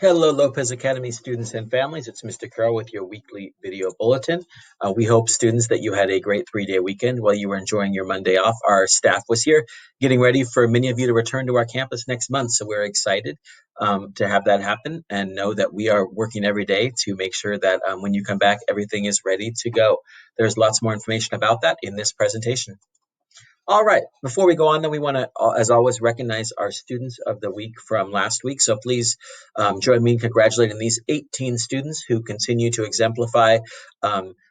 Hello, Lopez Academy students and families. It's Mr. Carroll with your weekly video bulletin. We hope, students, that you had a great 3-day weekend while you were enjoying your Monday off. Our staff was here getting ready for many of you to return to our campus next month, so we're excited to have that happen and know that we are working every day to make sure that when you come back, everything is ready to go. There's lots more information about that in this presentation. All right, before we go on, then we want to, as always, recognize our students of the week from last week. So please join me in congratulating these 18 students who continue to exemplify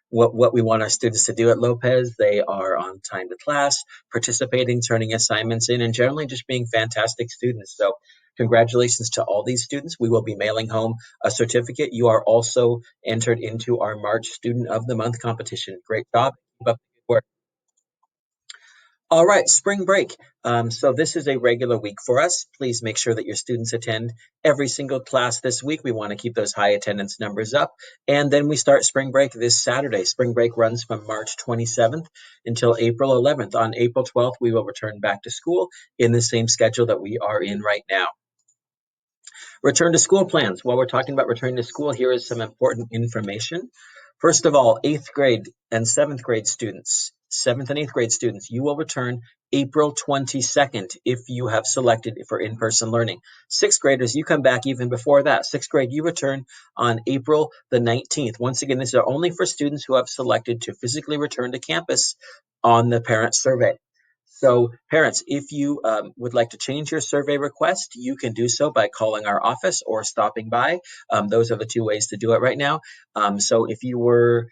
what we want our students to do at Lopez. They are on time to class, participating, turning assignments in, and generally just being fantastic students. So congratulations to all these students. We will be mailing home a certificate. You are also entered into our March Student of the Month competition. Great job. Keep up the good work. All right, spring break. So this is a regular week for us. Please make sure that your students attend every single class this week. We want to keep those high attendance numbers up. And then we start spring break this Saturday. Spring break runs from March 27th until April 11th. On April 12th, we will return back to school in the same schedule that we are in right now. Return to school plans. While we're talking about returning to school, here is some important information. First of all, 8th grade and 7th grade students, 7th and 8th grade students, you will return April 22nd if you have selected for in-person learning. 6th graders, you come back even before that. 6th grade, you return on April the 19th. Once again, these are only for students who have selected to physically return to campus on the parent survey. So parents, if you would like to change your survey request, you can do so by calling our office or stopping by. Those are the two ways to do it right now. So if you were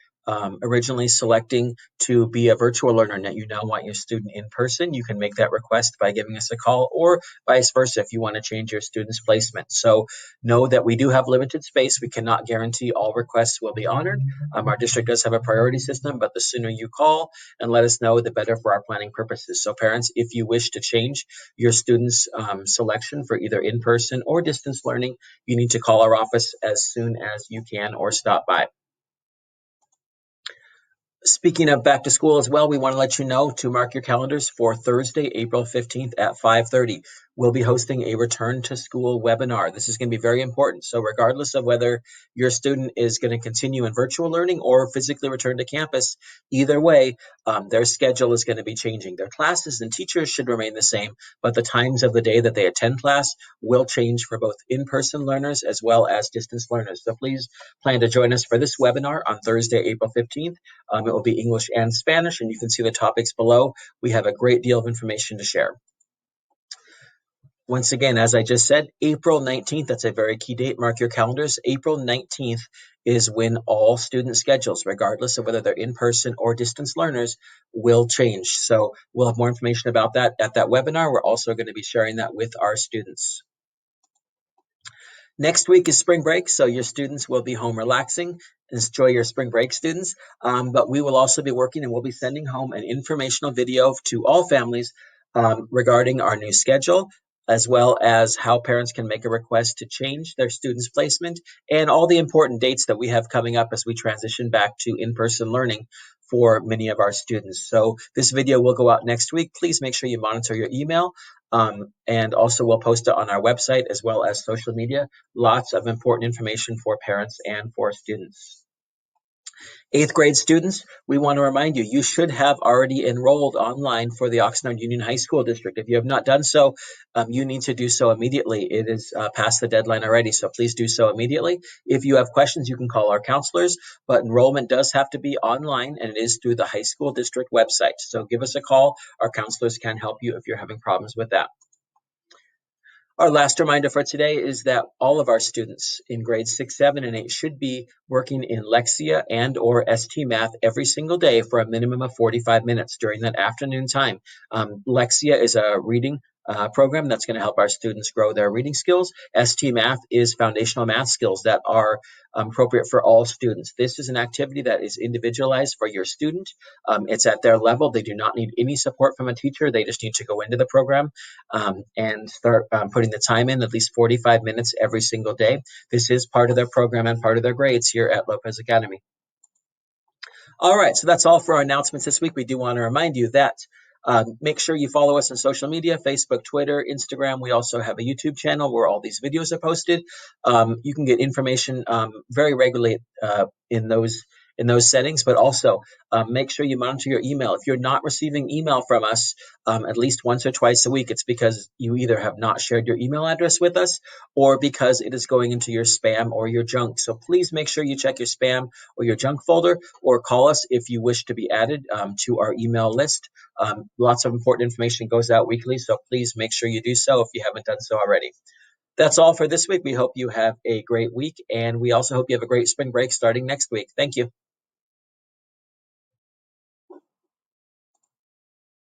originally selecting to be a virtual learner and you now want your student in person, you can make that request by giving us a call, or vice versa if you want to change your student's placement. So know that we do have limited space. We cannot guarantee all requests will be honored. Our district does have a priority system, but the sooner you call and let us know, the better for our planning purposes. So parents, if you wish to change your student's selection for either in-person or distance learning, you need to call our office as soon as you can or stop by. Speaking of back to school as well, we want to let you know to mark your calendars for Thursday, April 15th at 5:30. We'll be hosting a return to school webinar. This is going to be very important. So regardless of whether your student is going to continue in virtual learning or physically return to campus, either way, their schedule is going to be changing. Their classes and teachers should remain the same, but the times of the day that they attend class will change for both in-person learners as well as distance learners. So please plan to join us for this webinar on Thursday, April 15th. It will be English and Spanish, and you can see the topics below. We have a great deal of information to share. Once again, as I just said, April 19th, that's a very key date. Mark your calendars. April 19th is when all student schedules, regardless of whether they're in-person or distance learners, will change. So we'll have more information about that at that webinar. We're also going to be sharing that with our students. Next week is spring break, so your students will be home relaxing. Enjoy your spring break, students. But we will also be working, and we'll be sending home an informational video to all families regarding our new schedule, as well as how parents can make a request to change their students' placement, and all the important dates that we have coming up as we transition back to in-person learning for many of our students. So this video will go out next week. Please make sure you monitor your email. And also we'll post it on our website as well as social media. Lots of important information for parents and for students. 8th grade students, we want to remind you, you should have already enrolled online for the Oxnard Union High School District. If you have not done so, you need to do so immediately. It is past the deadline already, so please do so immediately. If you have questions, you can call our counselors, but enrollment does have to be online, and it is through the high school district website. So give us a call. Our counselors can help you if you're having problems with that. Our last reminder for today is that all of our students in grades 6, 7, and 8 should be working in Lexia and or St Math every single day for a minimum of 45 minutes during that afternoon time. Lexia is a reading program that's going to help our students grow their reading skills. St Math is foundational math skills that are appropriate for all students. This is an activity that is individualized for your student. It's at their level. They do not need any support from a teacher. They just need to go into the program and start putting the time in, at least 45 minutes every single day. This is part of their program and part of their grades here at Lopez Academy. All right, so that's all for our announcements this week. We do want to remind you that Make sure you follow us on social media, Facebook, Twitter, Instagram. We also have a YouTube channel where all these videos are posted. You can get information very regularly in those settings, but also make sure you monitor your email. If you're not receiving email from us at least once or twice a week, it's because you either have not shared your email address with us or because it is going into your spam or your junk. So please make sure you check your spam or your junk folder, or call us if you wish to be added to our email list. Lots of important information goes out weekly, so please make sure you do so if you haven't done so already. That's all for this week. We hope you have a great week, and we also hope you have a great spring break starting next week. Thank you.